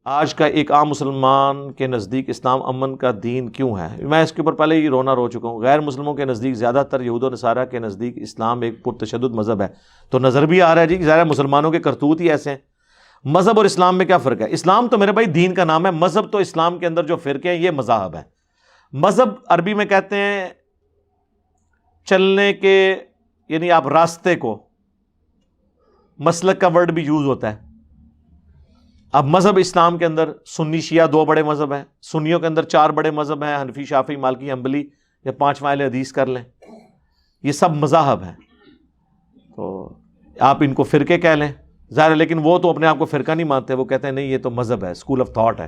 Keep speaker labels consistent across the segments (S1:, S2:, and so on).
S1: آج کا ایک عام مسلمان کے نزدیک اسلام امن کا دین کیوں ہے؟ میں اس کے اوپر پہلے ہی رونا رو چکا ہوں۔ غیر مسلموں کے نزدیک، زیادہ تر یہود و نصارہ کے نزدیک اسلام ایک پرتشدد مذہب ہے، تو نظر بھی آ رہا ہے جی کہ ظاہر ہے مسلمانوں کے کرتوت ہی ایسے ہیں۔ مذہب اور اسلام میں کیا فرق ہے؟ اسلام تو میرے بھائی دین کا نام ہے، مذہب تو اسلام کے اندر جو فرقے ہیں یہ مذاہب ہیں۔ مذہب عربی میں کہتے ہیں چلنے کے، یعنی آپ راستے کو، مسلک کا ورڈ بھی یوز ہوتا ہے۔ اب مذہب اسلام کے اندر سنی شیعہ دو بڑے مذہب ہیں، سنیوں کے اندر چار بڑے مذہب ہیں، حنفی، شافعی، مالکی، حنبلی، یا پانچواں اہل حدیث کر لیں، یہ سب مذاہب ہیں۔ تو آپ ان کو فرقے کہہ لیں، ظاہر ہے، لیکن وہ تو اپنے آپ کو فرقہ نہیں مانتے، وہ کہتے ہیں نہیں یہ تو مذہب ہے، اسکول آف تھاٹ ہے۔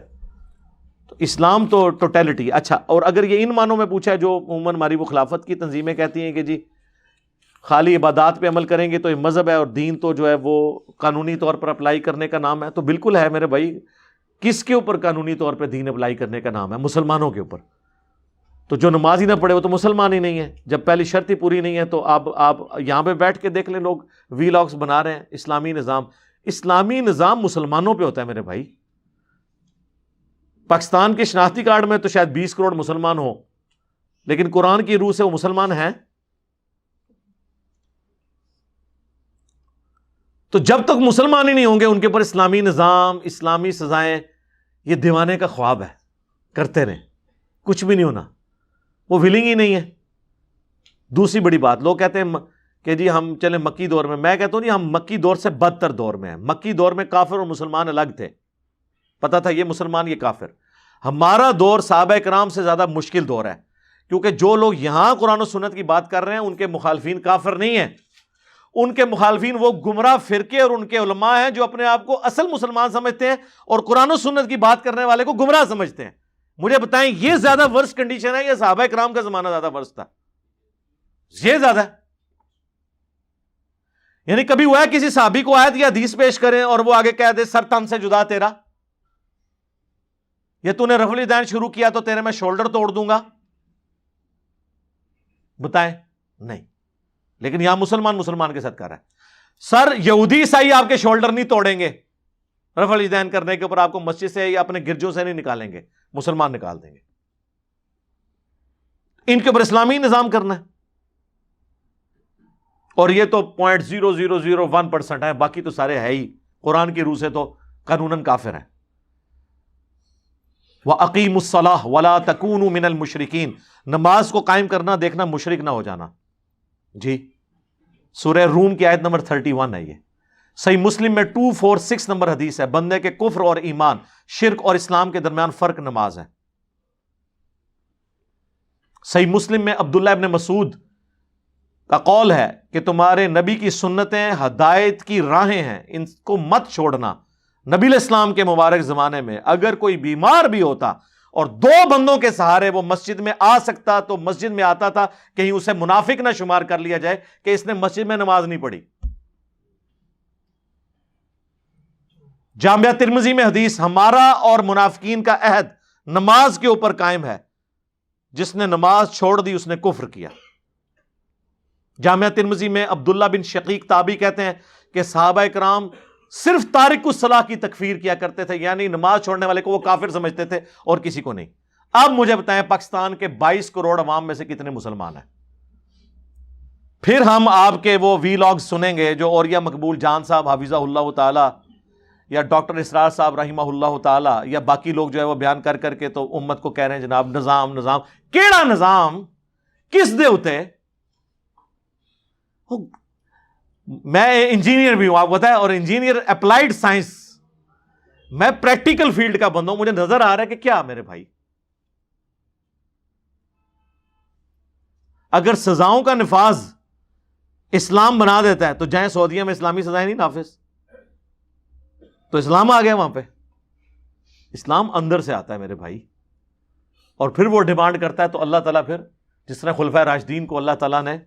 S1: تو اسلام تو ٹوٹیلٹی۔ اچھا، اور اگر یہ ان معنوں میں پوچھا ہے جو عموماً ہماری وہ خلافت کی تنظیمیں کہتی ہیں کہ جی خالی عبادات پہ عمل کریں گے تو یہ مذہب ہے، اور دین تو جو ہے وہ قانونی طور پر اپلائی کرنے کا نام ہے، تو بالکل ہے میرے بھائی۔ کس کے اوپر قانونی طور پہ دین اپلائی کرنے کا نام ہے؟ مسلمانوں کے اوپر۔ تو جو نماز ہی نہ پڑھے وہ تو مسلمان ہی نہیں ہے، جب پہلی شرط ہی پوری نہیں ہے۔ تو آپ یہاں پہ بیٹھ کے دیکھ لیں، لوگ وی لاگس بنا رہے ہیں، اسلامی نظام مسلمانوں پہ ہوتا ہے میرے بھائی۔ پاکستان کے شناختی کارڈ میں تو شاید 20 کروڑ مسلمان ہوں، لیکن قرآن کی روح سے وہ مسلمان ہیں؟ تو جب تک مسلمان ہی نہیں ہوں گے ان کے اوپر اسلامی نظام، اسلامی سزائیں، یہ دیوانے کا خواب ہے، کرتے رہیں، کچھ بھی نہیں ہونا، وہ ولنگ ہی نہیں ہے۔ دوسری بڑی بات، لوگ کہتے ہیں کہ جی ہم چلیں مکی دور میں کہتا ہوں جی ہم مکی دور سے بدتر دور میں ہیں۔ مکی دور میں کافر اور مسلمان الگ تھے، پتہ تھا یہ مسلمان یہ کافر۔ ہمارا دور صحابہ کرام سے زیادہ مشکل دور ہے، کیونکہ جو لوگ یہاں قرآن و سنت کی بات کر رہے ہیں ان کے مخالفین کافر نہیں ہیں، ان کے مخالفین وہ گمراہ فرقے اور ان کے علماء ہیں جو اپنے آپ کو اصل مسلمان سمجھتے ہیں اور قرآن و سنت کی بات کرنے والے کو گمراہ سمجھتے ہیں۔ مجھے بتائیں یہ زیادہ ورس کنڈیشن ہے یا صحابہ کرام کا زمانہ زیادہ ورس تھا؟ یہ زیادہ ہے۔ یعنی کبھی ہوا ہے کسی صحابی کو آیت یا حدیث پیش کریں اور وہ آگے کہہ دے سر تن سے جدا تیرا، یا تو نے رفع الیدین شروع کیا تو تیرے میں شولڈر توڑ دوں گا؟ بتائیں، نہیں۔ لیکن یہاں مسلمان کے ساتھ کر رہا ہے، سر یہودی عیسائی آپ کے شولڈر نہیں توڑیں گے رفع الیدین کرنے کے اوپر، آپ کو مسجد سے یا اپنے گرجوں سے نہیں نکالیں گے، مسلمان نکال دیں گے۔ ان کے اوپر اسلامی نظام کرنا ہے، اور یہ تو 0.0001% ہے، باقی تو سارے ہے ہی قرآن کی روح سے تو قانوناً کافر ہیں۔ وَأَقِيمُوا الصَّلَاةَ وَلَا تَكُونُوا مِنَ الْمُشْرِكِينَ، نماز کو قائم کرنا دیکھنا مشرک نہ ہو جانا۔ جی سورہ روم کی آیت نمبر 31 ہے یہ۔ صحیح مسلم میں 246 نمبر حدیث ہے، بندے کے کفر اور ایمان، شرک اور اسلام کے درمیان فرق نماز ہے۔ صحیح مسلم میں عبداللہ ابن مسعود کا قول ہے کہ تمہارے نبی کی سنتیں ہدایت کی راہیں ہیں، ان کو مت چھوڑنا۔ نبی علیہ السلام کے مبارک زمانے میں اگر کوئی بیمار بھی ہوتا اور 2 بندوں کے سہارے وہ مسجد میں آ سکتا تو مسجد میں آتا تھا، کہیں اسے منافق نہ شمار کر لیا جائے کہ اس نے مسجد میں نماز نہیں پڑھی۔ جامعہ ترمذی میں حدیث، ہمارا اور منافقین کا عہد نماز کے اوپر قائم ہے، جس نے نماز چھوڑ دی اس نے کفر کیا۔ جامعہ ترمذی میں عبداللہ بن شقیق تابعی کہتے ہیں کہ صحابہ کرام صرف تارک الصلاح کی تکفیر کیا کرتے تھے، یعنی نماز چھوڑنے والے کو وہ کافر سمجھتے تھے اور کسی کو نہیں۔ اب مجھے بتائیں پاکستان کے 22 کروڑ عوام میں سے کتنے مسلمان ہیں؟ پھر ہم آپ کے وہ وی لاگ سنیں گے جو اوریا مقبول جان صاحب حافظہ اللہ تعالی، یا ڈاکٹر اسرار صاحب رحمہ اللہ تعالی، یا باقی لوگ جو ہے وہ بیان کر کر کے تو امت کو کہہ رہے ہیں جناب نظام نظام۔ کیڑا نظام؟ کس دے ہوتے؟ میں انجینئر بھی ہوں آپ کو پتا ہے، اور انجینئر اپلائیڈ سائنس، میں پریکٹیکل فیلڈ کا بندہ ہوں، مجھے نظر آ رہا ہے کہ کیا میرے بھائی اگر سزاؤں کا نفاذ اسلام بنا دیتا ہے تو جائیں سعودیہ میں اسلامی سزائیں نہیں نافذ، تو اسلام آ گیا وہاں پہ۔ اسلام اندر سے آتا ہے میرے بھائی، اور پھر وہ ڈیمانڈ کرتا ہے تو اللہ تعالیٰ پھر جس طرح خلفائے راشدین کو اللہ تعالیٰ نے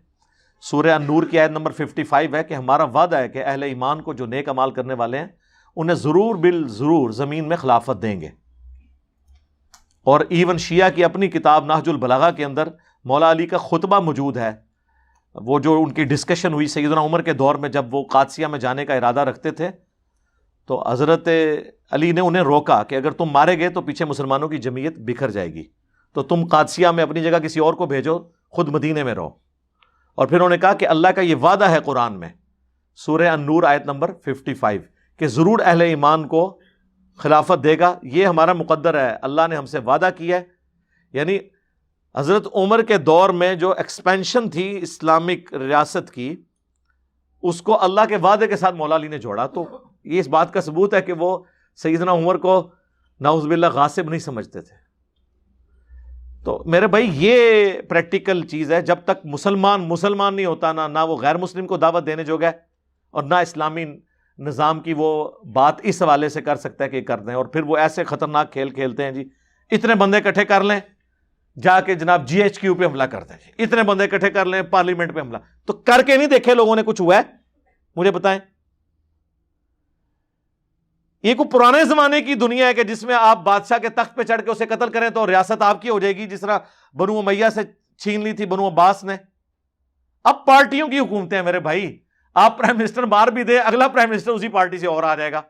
S1: سورہ النور کی آیت نمبر 55 ہے کہ ہمارا وعدہ ہے کہ اہل ایمان کو جو نیک اعمال کرنے والے ہیں انہیں ضرور بالضرور زمین میں خلافت دیں گے۔ اور ایون شیعہ کی اپنی کتاب نہج البلاغہ کے اندر مولا علی کا خطبہ موجود ہے، وہ جو ان کی ڈسکشن ہوئی سیدنا عمر کے دور میں جب وہ قادسیہ میں جانے کا ارادہ رکھتے تھے تو حضرت علی نے انہیں روکا کہ اگر تم مارے گئے تو پیچھے مسلمانوں کی جمعیت بکھر جائے گی، تو تم قادسیہ میں اپنی جگہ کسی اور کو بھیجو، خود مدینے میں رہو۔ اور پھر انہوں نے کہا کہ اللہ کا یہ وعدہ ہے قرآن میں، سورہ النور آیت نمبر 55، کہ ضرور اہل ایمان کو خلافت دے گا، یہ ہمارا مقدر ہے، اللہ نے ہم سے وعدہ کیا ہے۔ یعنی حضرت عمر کے دور میں جو ایکسپینشن تھی اسلامک ریاست کی، اس کو اللہ کے وعدے کے ساتھ مولا علی نے جوڑا۔ تو یہ اس بات کا ثبوت ہے کہ وہ سیدنا عمر کو نعوذ باللہ غاصب نہیں سمجھتے تھے۔ تو میرے بھائی یہ پریکٹیکل چیز ہے، جب تک مسلمان نہیں ہوتا نہ وہ غیر مسلم کو دعوت دینے جوگا ہے، اور نہ اسلامی نظام کی وہ بات اس حوالے سے کر سکتا ہے کہ کر دیں۔ اور پھر وہ ایسے خطرناک کھیل کھیلتے ہیں جی، اتنے بندے اکٹھے کر لیں جا کے جناب GHQ پہ حملہ کر دیں، اتنے بندے اکٹھے کر لیں پارلیمنٹ پہ حملہ، تو کر کے نہیں دیکھے لوگوں نے کچھ ہوا ہے؟ مجھے بتائیں۔ یہ کوئی پرانے زمانے کی دنیا ہے کہ جس میں آپ بادشاہ کے تخت پہ چڑھ کے اسے قتل کریں تو ریاست آپ کی ہو جائے گی، جس طرح بنو امیہ سے چھین لی تھی بنو عباس نے۔ اب پارٹیوں کی حکومتیں ہیں میرے بھائی، آپ پرائم منسٹر مار بھی دے، اگلا پرائم منسٹر اسی پارٹی سے اور آ جائے گا۔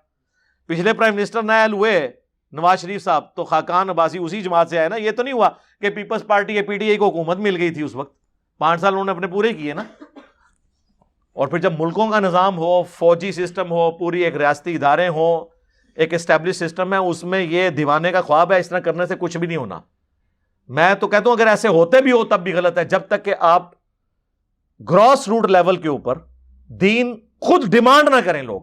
S1: پچھلے پرائم منسٹر نائل ہوئے نواز شریف صاحب، تو خاقان عباسی اسی جماعت سے آئے نا۔ یہ تو نہیں ہوا کہ پیپلز پارٹی یا PTI کو حکومت مل گئی تھی اس وقت، 5 سال انہوں نے اپنے پورے کیے نا۔ اور پھر جب ملکوں کا نظام ہو، فوجی سسٹم ہو، پوری ایک ریاستی ادارے ہوں، ایک اسٹیبلش سسٹم ہے، اس میں یہ دیوانے کا خواب ہے، اس طرح کرنے سے کچھ بھی نہیں ہونا۔ میں تو کہتا ہوں اگر ایسے ہوتے بھی ہو تب بھی غلط ہے، جب تک کہ آپ گراس روٹ لیول کے اوپر دین خود ڈیمانڈ نہ کریں لوگ۔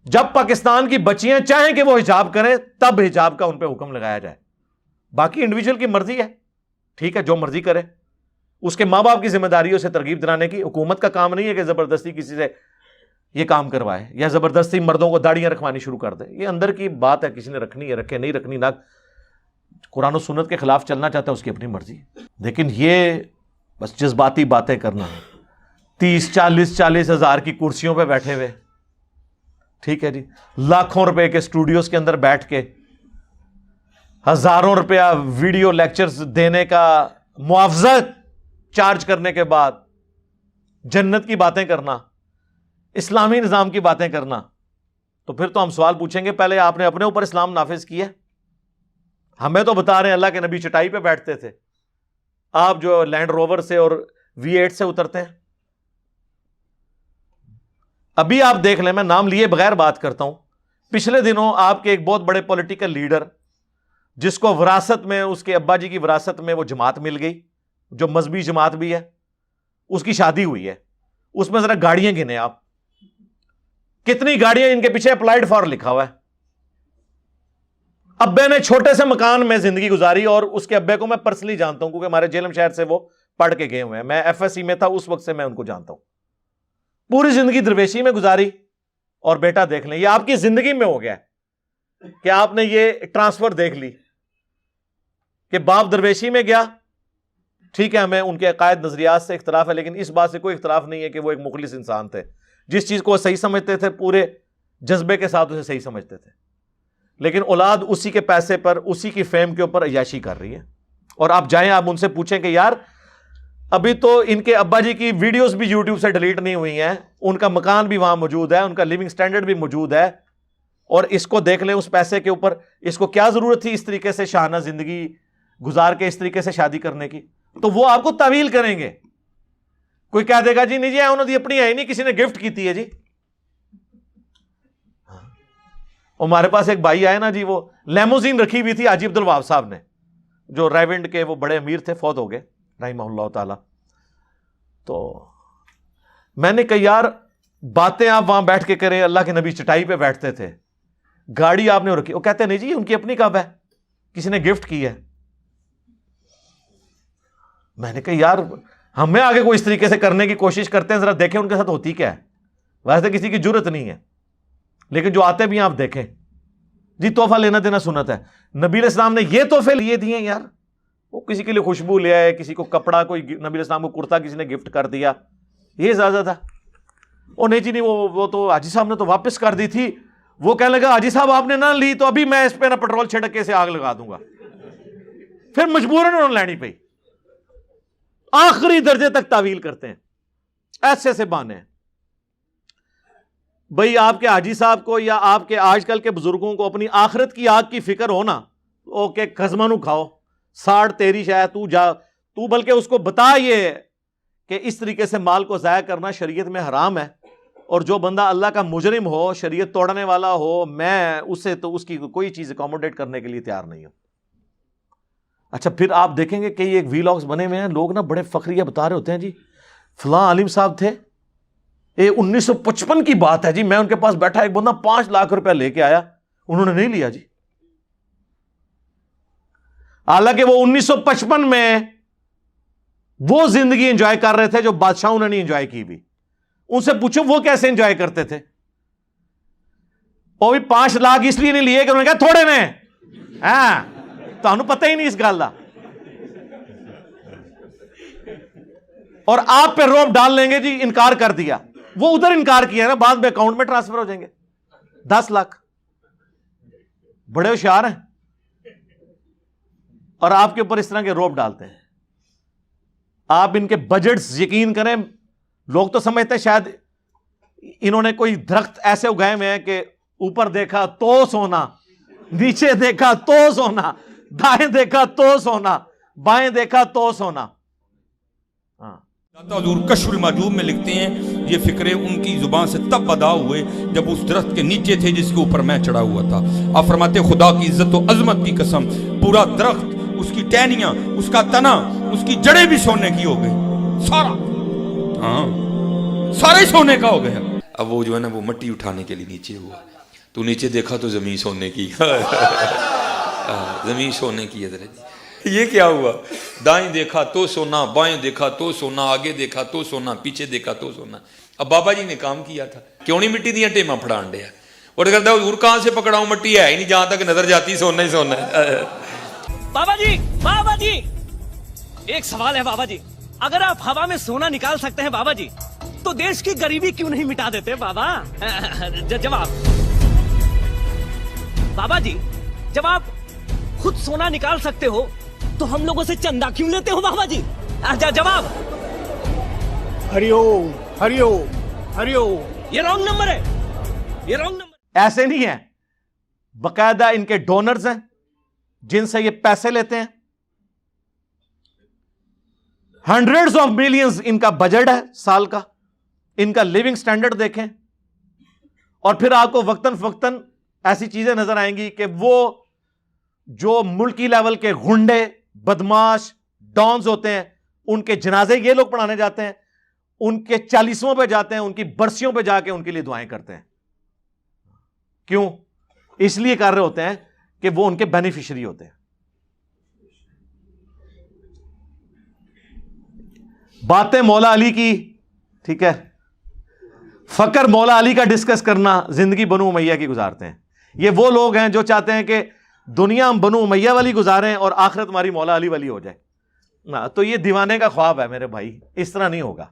S1: جب پاکستان کی بچیاں چاہیں کہ وہ حجاب کریں تب حجاب کا ان پہ حکم لگایا جائے، باقی انڈیویجول کی مرضی ہے، ٹھیک ہے جو مرضی کرے، اس کے ماں باپ کی ذمہ داریوں سے ترغیب دلانے کی۔ حکومت کا کام نہیں ہے کہ زبردستی کسی سے یہ کام کروائے یا زبردستی مردوں کو داڑیاں رکھوانی شروع کر دے۔ یہ اندر کی بات ہے، کسی نے رکھنی ہے رکھے، نہیں رکھنی نہ، قرآن و سنت کے خلاف چلنا چاہتا ہے اس کی اپنی مرضی۔ لیکن یہ بس جذباتی باتیں کرنا، 30-40 ہزار کی کرسیوں پہ بیٹھے ہوئے، ٹھیک ہے جی، لاکھوں روپے کے اسٹوڈیوز کے اندر بیٹھ کے ہزاروں روپیہ ویڈیو لیکچرز دینے کا معاوضہ چارج کرنے کے بعد جنت کی باتیں کرنا، اسلامی نظام کی باتیں کرنا، تو پھر تو ہم سوال پوچھیں گے پہلے آپ نے اپنے اوپر اسلام نافذ کیا؟ ہمیں تو بتا رہے ہیں اللہ کے نبی چٹائی پہ بیٹھتے تھے، آپ جو لینڈ روور سے اور V8 سے اترتے ہیں۔ ابھی آپ دیکھ لیں، میں نام لیے بغیر بات کرتا ہوں، پچھلے دنوں آپ کے ایک بہت بڑے پولیٹیکل لیڈر جس کو وراثت میں، اس کے ابا جی کی وراثت میں وہ جماعت مل گئی جو مذہبی جماعت بھی ہے، اس کی شادی ہوئی ہے، اس میں ذرا گاڑیاں گنے آپ، کتنی گاڑیاں ان کے پیچھے اپلائیڈ فار لکھا ہوا ہے۔ ابے نے چھوٹے سے مکان میں زندگی گزاری، اور اس کے ابے کو میں پرسنلی جانتا ہوں کیونکہ ہمارے جیلم شہر سے وہ پڑھ کے گئے ہوئے ہیں، میں FSC میں تھا اس وقت سے میں ان کو جانتا ہوں۔ پوری زندگی درویشی میں گزاری، اور بیٹا دیکھ لیں یہ آپ کی زندگی میں ہو گیا کہ آپ نے یہ ٹرانسفر دیکھ لی کہ باپ درویشی میں گیا، ٹھیک ہے ہمیں ان کے عقائد نظریات سے اختلاف ہے، لیکن اس بات سے کوئی اختلاف نہیں ہے کہ وہ ایک مخلص انسان تھے، جس چیز کو وہ صحیح سمجھتے تھے پورے جذبے کے ساتھ اسے صحیح سمجھتے تھے۔ لیکن اولاد اسی کے پیسے پر، اسی کی فیم کے اوپر عیاشی کر رہی ہے، اور آپ جائیں آپ ان سے پوچھیں کہ یار ابھی تو ان کے ابا جی کی ویڈیوز بھی YouTube سے ڈیلیٹ نہیں ہوئی ہیں، ان کا مکان بھی وہاں موجود ہے، ان کا لیونگ سٹینڈرڈ بھی موجود ہے، اور اس کو دیکھ لیں اس پیسے کے اوپر، اس کو کیا ضرورت تھی اس طریقے سے شاہانہ زندگی گزار کے اس طریقے سے شادی کرنے کی؟ تو وہ آپ کو تعویل کریں گے۔ کوئی کہہ دے گا جی نہیں جی انہوں نے اپنی ہے نہیں، کسی نے گفٹ کی تھی ہے جی۔ ہمارے پاس ایک بھائی آئے نا جی، وہ لیموزین رکھی ہوئی تھی حاجی عبد الوہاب صاحب نے، جو رائیونڈ کے وہ بڑے امیر تھے، فوت ہو گئے رحمہ اللہ تعالی۔ تو میں نے کہا یار باتیں آپ وہاں بیٹھ کے کریں، اللہ کے نبی چٹائی پہ بیٹھتے تھے، گاڑی آپ نے رکھی، وہ کہتے نہیں جی ان کی اپنی کب ہے، کسی نے گفٹ کی ہے۔ میں نے کہا یار ہمیں آگے کوئی اس طریقے سے کرنے کی کوشش کرتے ہیں، ذرا دیکھیں ان کے ساتھ ہوتی کیا ہے۔ ویسے کسی کی جرت نہیں ہے، لیکن جو آتے بھی ہیں آپ دیکھیں جی، تحفہ لینا دینا سنت ہے۔ نبی علیہ السلام نے یہ تحفے لیے دیے یار، وہ کسی کے لیے خوشبو لے آئے، کسی کو کپڑا، کوئی نبی علیہ السلام کو کرتا کسی نے گفٹ کر دیا، یہ اجازت ہے؟ وہ نہیں جی نہیں، وہ تو حاجی صاحب نے تو واپس کر دی تھی، وہ کہنے لگا حاجی صاحب آپ نے نہ لی تو ابھی میں اس پہ نہ پیٹرول چھڑک کے سے آگ لگا دوں گا، پھر مجبوراً انہوں نے لینی پئی۔ آخری درجے تک تعویل کرتے ہیں، ایسے سے بانے ہیں۔ بھئی آپ کے حاجی صاحب کو یا آپ کے آج کل کے بزرگوں کو اپنی آخرت کی آگ کی فکر ہو نا، اوکے قزمانو کھاؤ، ساڑھ تیری شاید تو جا، تو بلکہ اس کو بتا یہ کہ اس طریقے سے مال کو ضائع کرنا شریعت میں حرام ہے، اور جو بندہ اللہ کا مجرم ہو، شریعت توڑنے والا ہو، میں اسے تو اس کی کوئی چیز اکوموڈیٹ کرنے کے لیے تیار نہیں ہوں۔ اچھا پھر آپ دیکھیں گے کہ یہ ایک ویلاگز بنے ہوئے ہیں، لوگ نا بڑے فخریہ بتا رہے ہوتے ہیں جی فلاں عالم صاحب تھے، یہ 1955 کی بات ہے جی، میں ان کے پاس بیٹھا، ایک بندہ 5 لاکھ روپے لے کے آیا، انہوں نے نہیں لیا جی، حالانکہ وہ 1955 میں وہ زندگی انجوائے کر رہے تھے جو بادشاہوں نے نہیں انجوائے کی بھی۔ ان سے پوچھو وہ کیسے انجوائے کرتے تھے؟ وہ بھی 5 لاکھ اس لیے نہیں لیے کہ انہوں نے کہا تھوڑے نے، ہاں تمہیں پتہ ہی نہیں اس گل کا، اور آپ پہ روب ڈال لیں گے جی انکار کر دیا، وہ ادھر انکار کیا نا، بعد میں اکاؤنٹ میں ٹرانسفر ہو جائیں گے 10 لاکھ، بڑے ہوشیار ہیں، اور آپ کے اوپر اس طرح کے روب ڈالتے ہیں۔ آپ ان کے بجٹس یقین کریں، لوگ تو سمجھتے ہیں شاید انہوں نے کوئی درخت ایسے اگائے ہوئے ہیں کہ اوپر دیکھا تو سونا، نیچے دیکھا تو سونا، دائیں دیکھا تو سونا، بائیں دیکھا تو سونا۔ ہاں
S2: حضور کشف المحجوب میں لکھتے ہیں یہ فکرے ان کی زبان سے تب ادا ہوئے جب اس درخت کے نیچے تھے جس کے اوپر میں چڑھا ہوا تھا۔ آپ فرماتے خدا کی عزت و عظمت کی قسم، پورا درخت، اس کی ٹہنیاں، اس کا تنا، اس کی جڑیں بھی سونے کی ہو گئی، سارا، ہاں سارے سونے کا ہو گیا۔ اب وہ جو ہے نا وہ مٹی اٹھانے کے لیے نیچے ہوا، تو نیچے دیکھا تو زمین سونے کی، زمین سونے کی ہے۔ یہ کیا ہوا؟ دائیں دیکھا تو سونا، بائیں دیکھا تو سونا، آگے دیکھا تو سونا، پیچھے دیکھا تو سونا۔ اب بابا جی نے کام کیا تھا، کیوں نہیں مٹی دیا ٹیماں پھڑان دیا، اور کہتا حضور کہاں سے پکڑاؤں، مٹی ہے ہی نہیں، جہاں تک نظر جاتی سونا ہی سونا ہے۔
S3: بابا جی ایک سوال ہے بابا جی، اگر آپ ہوا میں سونا نکال سکتے ہیں بابا جی تو دیش کی غریبی کیوں نہیں مٹا دیتے بابا؟ جواب بابا جی، جب آپ خود سونا نکال سکتے ہو تو ہم لوگوں سے چندہ کیوں لیتے ہو بابا جی؟ جواب
S4: ہری اوم ہری اوم ہری اوم۔
S3: یہ رانگ نمبر ہے، یہ رانگ نمبر۔
S1: ایسے نہیں ہے، باقاعدہ ان کے ڈونرز ہیں جن سے یہ پیسے لیتے ہیں، ہنڈریڈز آف ملینز ان کا بجٹ ہے سال کا، ان کا لیونگ سٹینڈرڈ دیکھیں، اور پھر آپ کو وقتاً فوقتاً ایسی چیزیں نظر آئیں گی کہ وہ جو ملکی لیول کے غنڈے، بدماش، ڈانز ہوتے ہیں، ان کے جنازے یہ لوگ پڑھانے جاتے ہیں، ان کے 40واں پہ جاتے ہیں، ان کی برسیوں پہ جا کے ان کے لیے دعائیں کرتے ہیں۔ کیوں؟ اس لیے کر رہے ہوتے ہیں کہ وہ ان کے بینیفیشری ہوتے ہیں۔ باتیں مولا علی کی، ٹھیک ہے، فقر مولا علی کا ڈسکس کرنا، زندگی بنو امیہ کی گزارتے ہیں۔ یہ وہ لوگ ہیں جو چاہتے ہیں کہ دنیا ہم بنو امیہ والی گزاریں اور آخرت ہماری مولا علی والی ہو جائے، تو یہ دیوانے کا خواب ہے میرے بھائی، اس طرح نہیں ہوگا۔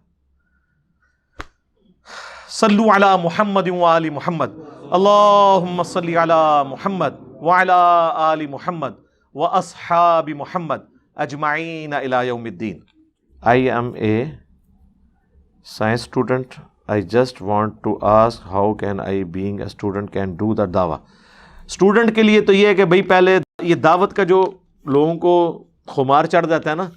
S1: صلو علی محمد وآل محمد، اللہم صلی علی محمد وعلی آل محمد واصحاب محمد اجمعین الی یوم الدین۔ I am a science student. I just want to ask how can I being a student can do the dawah. Student کے لیے تو یہ ہے کہ بھئی پہلے یہ دعوت کا جو لوگوں کو خمار چڑھ جاتا ہے نا،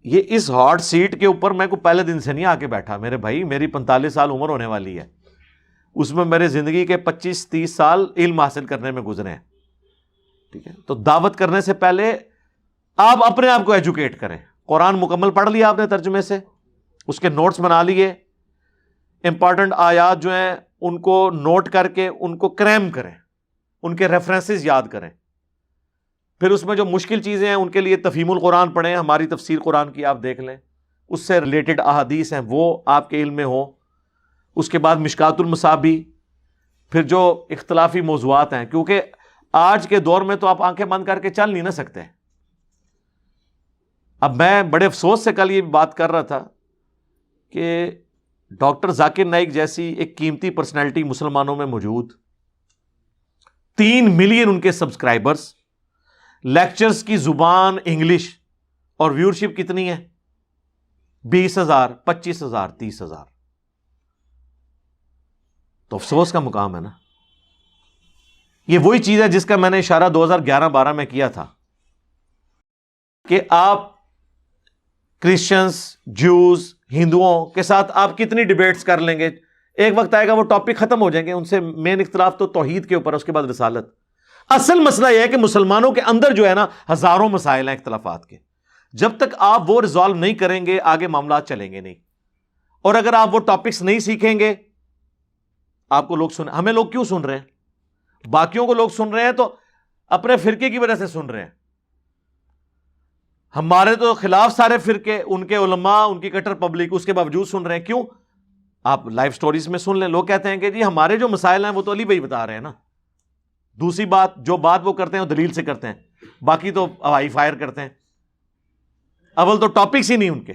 S1: یہ اس ہاٹ سیٹ کے اوپر میں کو پہلے دن سے نہیں آ کے بیٹھا میرے بھائی، میری 45 سال عمر ہونے والی ہے، اس میں میرے زندگی کے 25-30 سال علم حاصل کرنے میں گزرے ہیں، ٹھیک ہے۔ تو دعوت کرنے سے پہلے آپ اپنے آپ کو ایجوکیٹ کریں، قرآن مکمل پڑھ لیا آپ نے ترجمے سے، اس کے نوٹس بنا لیے، امپارٹنٹ آیات جو ہیں ان کو نوٹ کر کے ان کو کریم کریں، ان کے ریفرنسز یاد کریں، پھر اس میں جو مشکل چیزیں ہیں ان کے لیے تفہیم القرآن پڑھیں، ہماری تفسیر قرآن کی آپ دیکھ لیں، اس سے ریلیٹڈ احادیث ہیں وہ آپ کے علم میں ہوں، اس کے بعد مشکات المصابیح، پھر جو اختلافی موضوعات ہیں، کیونکہ آج کے دور میں تو آپ آنکھیں بند کر کے چل نہیں نہ سکتے۔ اب میں بڑے افسوس سے کل یہ بات کر رہا تھا کہ ڈاکٹر ذاکر نائک جیسی ایک قیمتی پرسنالٹی مسلمانوں میں موجود، 3 ملین ان کے سبسکرائبرز، لیکچرز کی زبان انگلش، اور ویورشپ کتنی ہے؟ 20,000 25,000 30,000۔ تو افسوس کا مقام ہے نا. یہ وہی چیز ہے جس کا میں نے اشارہ 2011-12 میں کیا تھا کہ آپ کرسچنز، جوز، ہندوؤں کے ساتھ آپ کتنی ڈیبیٹس کر لیں گے، ایک وقت آئے گا وہ ٹاپک ختم ہو جائیں گے. ان سے مین اختلاف تو توحید کے اوپر، اس کے بعد رسالت. اصل مسئلہ یہ ہے کہ مسلمانوں کے اندر جو ہے نا ہزاروں مسائل ہیں اختلافات کے. جب تک آپ وہ ریزالو نہیں کریں گے آگے معاملات چلیں گے نہیں. اور اگر آپ وہ ٹاپکس نہیں سیکھیں گے، آپ کو لوگ ہمیں لوگ کیوں سن رہے ہیں؟ باقیوں کو لوگ سن رہے ہیں تو اپنے فرقے کی وجہ سے سن رہے ہیں. ہمارے تو خلاف سارے فرقے، ان کے علماء، ان کی کٹر پبلک اس کے باوجود سن رہے ہیں. کیوں؟ آپ لائف سٹوریز میں سن لیں، لوگ کہتے ہیں کہ جی ہمارے جو مسائل ہیں وہ تو علی بھائی بتا رہے ہیں نا. دوسری بات، جو بات وہ کرتے ہیں وہ دلیل سے کرتے ہیں، باقی تو ہوائی فائر کرتے ہیں. اول تو ٹاپکس ہی نہیں ان کے.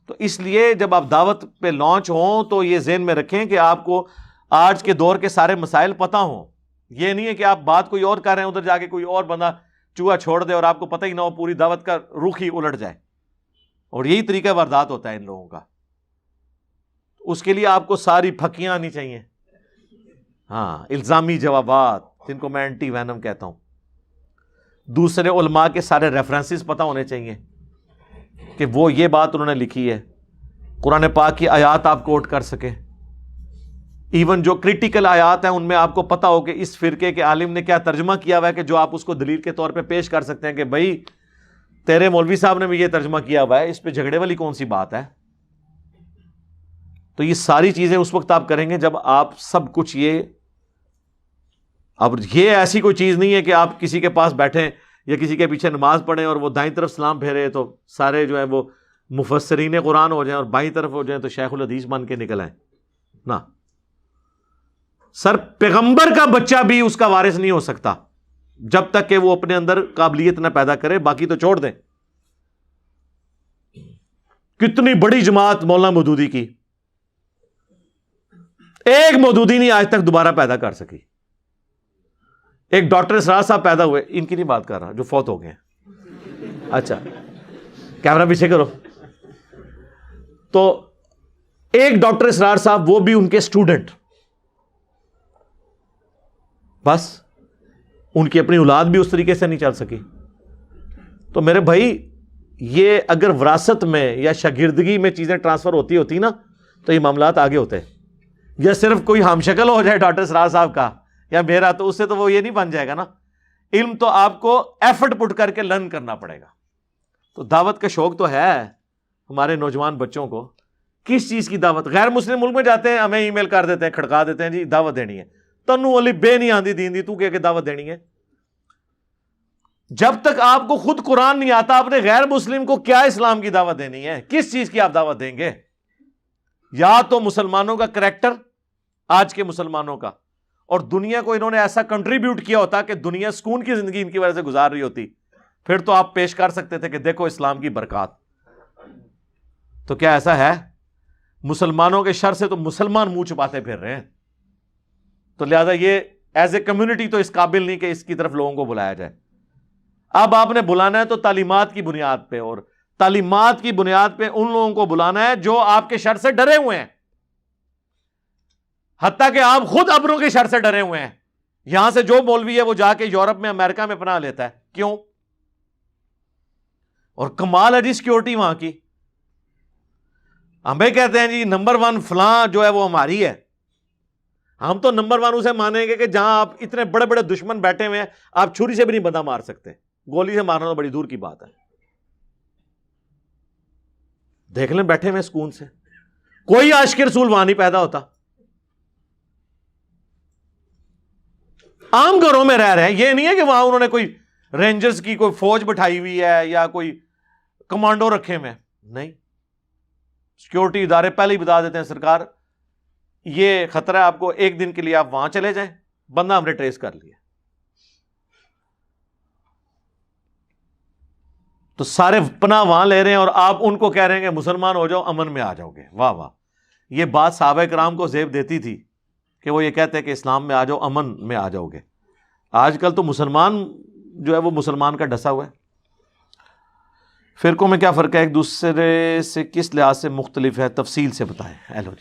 S1: تو اس لیے جب آپ دعوت پہ لانچ ہوں تو یہ ذہن میں رکھیں کہ آپ کو آج کے دور کے سارے مسائل پتہ ہوں. یہ نہیں ہے کہ آپ بات کوئی اور کر رہے ہیں، ادھر جا کے کوئی اور بندہ چوہا چھوڑ دے اور آپ کو پتہ ہی نہ ہو، پوری دعوت کا رخ ہی الٹ جائے. اور یہی طریقہ واردات ہوتا ہے ان لوگوں کا. اس کے لیے آپ کو ساری پھکیاں آنی چاہیے. ہاں، الزامی جوابات جن کو میں اینٹی وینم کہتا ہوں. دوسرے علماء کے سارے ریفرنسز پتہ ہونے چاہیے کہ وہ یہ بات انہوں نے لکھی ہے. قرآن پاک کی آیات آپ کوٹ کر سکیں. ایون جو کریٹیکل آیات ہیں ان میں آپ کو پتہ ہو کہ اس فرقے کے عالم نے کیا ترجمہ کیا ہوا ہے کہ جو آپ اس کو دلیل کے طور پہ پیش کر سکتے ہیں کہ بھائی تیرے مولوی صاحب نے بھی یہ ترجمہ کیا ہوا ہے، اس پہ جھگڑے والی کون سی بات ہے. تو یہ ساری چیزیں اس وقت آپ کریں گے جب آپ سب کچھ اب یہ ایسی کوئی چیز نہیں ہے کہ آپ کسی کے پاس بیٹھیں یا کسی کے پیچھے نماز پڑھیں اور وہ دائیں طرف سلام پھیرے تو سارے جو ہے وہ مفسرین قرآن ہو جائیں اور بائیں طرف ہو جائیں تو شیخ الحدیث بن کے نکل آئیں. نہ سر، پیغمبر کا بچہ بھی اس کا وارث نہیں ہو سکتا جب تک کہ وہ اپنے اندر قابلیت نہ پیدا کرے. باقی تو چھوڑ دیں. کتنی بڑی جماعت مولانا مودودی کی، ایک مودودی نہیں آج تک دوبارہ پیدا کر سکی. ایک ڈاکٹر اسرار صاحب پیدا ہوئے، ان کی نہیں بات کر رہا جو فوت ہو گئے ہیں. اچھا کیمرہ پیچھے کرو. تو ایک ڈاکٹر اسرار صاحب، وہ بھی ان کے اسٹوڈنٹ، بس ان کی اپنی اولاد بھی اس طریقے سے نہیں چل سکی. تو میرے بھائی، یہ اگر وراثت میں یا شاگردگی میں چیزیں ٹرانسفر ہوتی نا تو یہ معاملات آگے ہوتے. یا صرف کوئی ہم شکل ہو جائے ڈاکٹر اسرار صاحب کا یا میرا، تو اس سے تو وہ یہ نہیں بن جائے گا نا. علم تو آپ کو ایفرٹ پٹ کر کے لرن کرنا پڑے گا. تو دعوت کا شوق تو ہے ہمارے نوجوان بچوں کو. کس چیز کی دعوت؟ غیر مسلم ملک میں جاتے ہیں، ہمیں ای میل کر دیتے ہیں، کھڑکا دیتے ہیں، جی دعوت دینی ہے. تنو علی بے نہیں آندی دین دی، تو کہ دعوت دینی ہے. جب تک آپ کو خود قرآن نہیں آتا، آپ نے غیر مسلم کو کیا اسلام کی دعوت دینی ہے؟ کس چیز کی آپ دعوت دیں گے؟ یا تو مسلمانوں کا کریکٹر، آج کے مسلمانوں کا، اور دنیا کو انہوں نے ایسا کنٹریبیوٹ کیا ہوتا کہ دنیا سکون کی زندگی ان کی وجہ سے گزار رہی ہوتی، پھر تو آپ پیش کر سکتے تھے کہ دیکھو اسلام کی برکات. تو کیا ایسا ہے؟ مسلمانوں کے شر سے تو مسلمان منہ چھپاتے پھر رہے ہیں. تو لہذا یہ ایز اے کمیونٹی تو اس قابل نہیں کہ اس کی طرف لوگوں کو بلایا جائے. اب آپ نے بلانا ہے تو تعلیمات کی بنیاد پہ، اور تعلیمات کی بنیاد پہ ان لوگوں کو بلانا ہے جو آپ کے شر سے ڈرے ہوئے ہیں. حتیٰ کہ آپ خود ابروں کے شر سے ڈرے ہوئے ہیں. یہاں سے جو مولوی ہے وہ جا کے یورپ میں، امریکہ میں پناہ لیتا ہے. کیوں؟ اور کمال ہے جی سیکورٹی وہاں کی. ہمیں کہتے ہیں جی نمبر 1 فلاں جو ہے وہ ہماری ہے. ہم تو نمبر 1 اسے مانیں گے کہ جہاں آپ اتنے بڑے بڑے دشمن بیٹھے ہوئے ہیں، آپ چھری سے بھی نہیں بندہ مار سکتے. گولی سے مارنا تو بڑی دور کی بات ہے. دیکھ لیں بیٹھے ہوئے سکون سے، کوئی عاشق رسول وہاں نہیں پیدا ہوتا. عام گھروں میں رہ رہے ہیں. یہ نہیں ہے کہ وہاں انہوں نے کوئی رینجرز کی کوئی فوج بٹھائی ہوئی ہے یا کوئی کمانڈو رکھے ہوئے. نہیں، سیکورٹی ادارے پہلے ہی بتا دیتے ہیں سرکار یہ خطرہ ہے آپ کو، ایک دن کے لیے آپ وہاں چلے جائیں، بندہ ہم نے ٹریس کر لیا. تو سارے پناہ وہاں لے رہے ہیں اور آپ ان کو کہہ رہے ہیں کہ مسلمان ہو جاؤ، امن میں آ جاؤ گے. واہ واہ. یہ بات صحابہ کرام کو زیب دیتی تھی کہ وہ یہ کہتے ہیں کہ اسلام میں آ جاؤ، امن میں آ جاؤ گے. آج کل تو مسلمان جو ہے وہ مسلمان کا ڈسا ہوا ہے. فرقوں میں کیا فرق ہے؟ ایک دوسرے سے کس لحاظ سے مختلف ہے؟ تفصیل سے بتائیں. ہیلو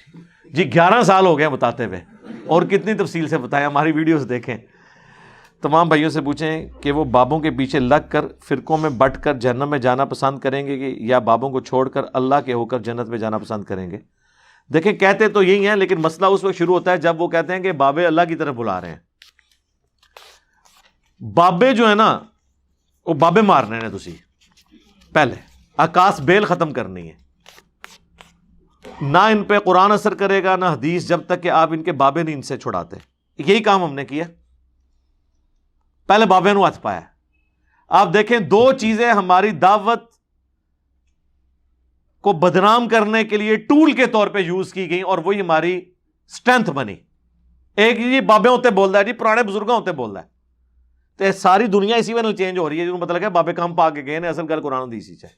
S1: جی 11 سال ہو گئے بتاتے ہوئے. اور کتنی تفصیل سے بتائیں, ہماری ویڈیوز دیکھیں. تمام بھائیوں سے پوچھیں کہ وہ بابوں کے پیچھے لگ کر فرقوں میں بٹ کر جہنم میں جانا پسند کریں گے کہ یا بابوں کو چھوڑ کر اللہ کے ہو کر جنت میں جانا پسند کریں گے. دیکھیں کہتے تو یہی ہیں, لیکن مسئلہ اس وقت شروع ہوتا ہے جب وہ کہتے ہیں کہ بابے اللہ کی طرف بلا رہے ہیں. بابے جو ہے نا وہ بابے مارنے نے, تسی پہلے آکاس بیل ختم کرنی ہے. نہ ان پہ قرآن اثر کرے گا نہ حدیث جب تک کہ آپ ان کے بابے نہیں ان سے چھڑاتے. یہی کام ہم نے کیا, پہلے بابے نو ہاتھ پایا. آپ دیکھیں دو چیزیں ہماری دعوت کو بدنام کرنے کے لیے ٹول کے طور پہ یوز کی گئی اور وہی ہماری سٹرینتھ بنی. ایک یہ بابے ہوتے بول رہا ہے جی, پرانے بزرگوں ہوتے بول رہا ہے, تو ساری دنیا اسی وجہ چینج ہو رہی ہے جنہوں پتہ لگا بابے کام پا کے گئے ہیں. اصل گل قرآن حدیث ہے,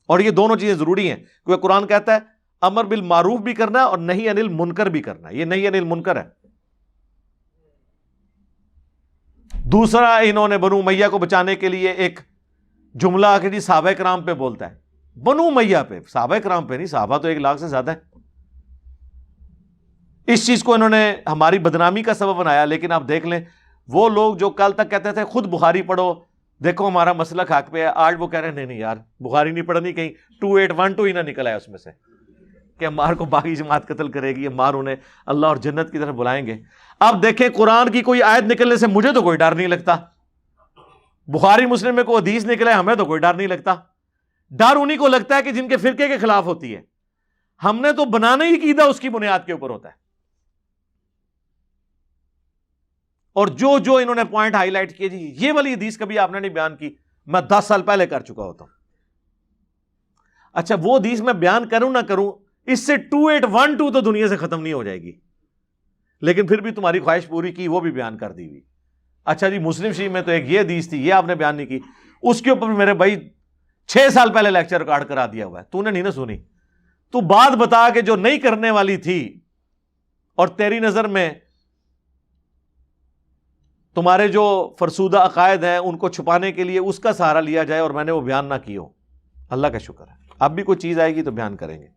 S1: اور یہ دونوں چیزیں ضروری ہیں کیونکہ قرآن کہتا ہے امر بالمعروف بھی کرنا ہے اور نہیں انل منکر بھی کرنا ہے. یہ نہیں انل منکر ہے. دوسرا انہوں نے بنو امیہ کو بچانے کے لیے ایک جملہ آ کے جی صحابہ کرام پہ بولتا ہے, بنو امیہ پہ, صحابہ کرام پہ نہیں. صحابہ تو 1 لاکھ سے زیادہ ہے. اس چیز کو انہوں نے ہماری بدنامی کا سبب بنایا. لیکن آپ دیکھ لیں وہ لوگ جو کل تک کہتے تھے خود بخاری پڑھو, دیکھو ہمارا مسلک حق پہ ہے, آج وہ کہہ رہے ہیں نہیں نہیں یار بخاری نہیں پڑھنی, کہیں 2812 ہی نہ نکل آیا اس میں سے کہ عمار کو باقی جماعت قتل کرے گی, عمار انہیں اللہ اور جنت کی طرف بلائیں گے. اب دیکھیں قرآن کی کوئی آیت نکلنے سے مجھے تو کوئی ڈر نہیں لگتا, بخاری مسلم میں کوئی حدیث نکلے ہمیں تو کوئی ڈر نہیں لگتا. ڈر انہی کو لگتا ہے کہ جن کے فرقے کے خلاف ہوتی ہے. ہم نے تو بنانا ہی عقیدہ اس کی بنیاد کے اوپر ہوتا ہے. اور جو جو انہوں نے پوائنٹ ہائی لائٹ کیے جی یہ والی حدیث کبھی آپ نے نہیں بیان کی, میں 10 سال پہلے کر چکا ہوتا ہوں. اچھا وہ حدیث میں بیان کروں نہ کروں, اس سے 2812 تو دنیا سے ختم نہیں ہو جائے گی, لیکن پھر بھی تمہاری خواہش پوری کی, وہ بھی بیان کر دی ہوئی. اچھا جی مسلم شریف میں تو ایک یہ حدیث تھی, یہ آپ نے بیان نہیں کی, اس کے اوپر میرے بھائی 6 سال پہلے لیکچر ریکارڈ کرا دیا ہوا ہے, تو نے نہیں نہ سنی. تو بات بتا کہ جو نہیں کرنے والی تھی اور تیری نظر میں تمہارے جو فرسودہ عقائد ہیں ان کو چھپانے کے لیے اس کا سہارا لیا جائے اور میں نے وہ بیان نہ کی ہو. اللہ کا شکر ہے اب بھی کوئی چیز آئے گی تو بیان کریں گے.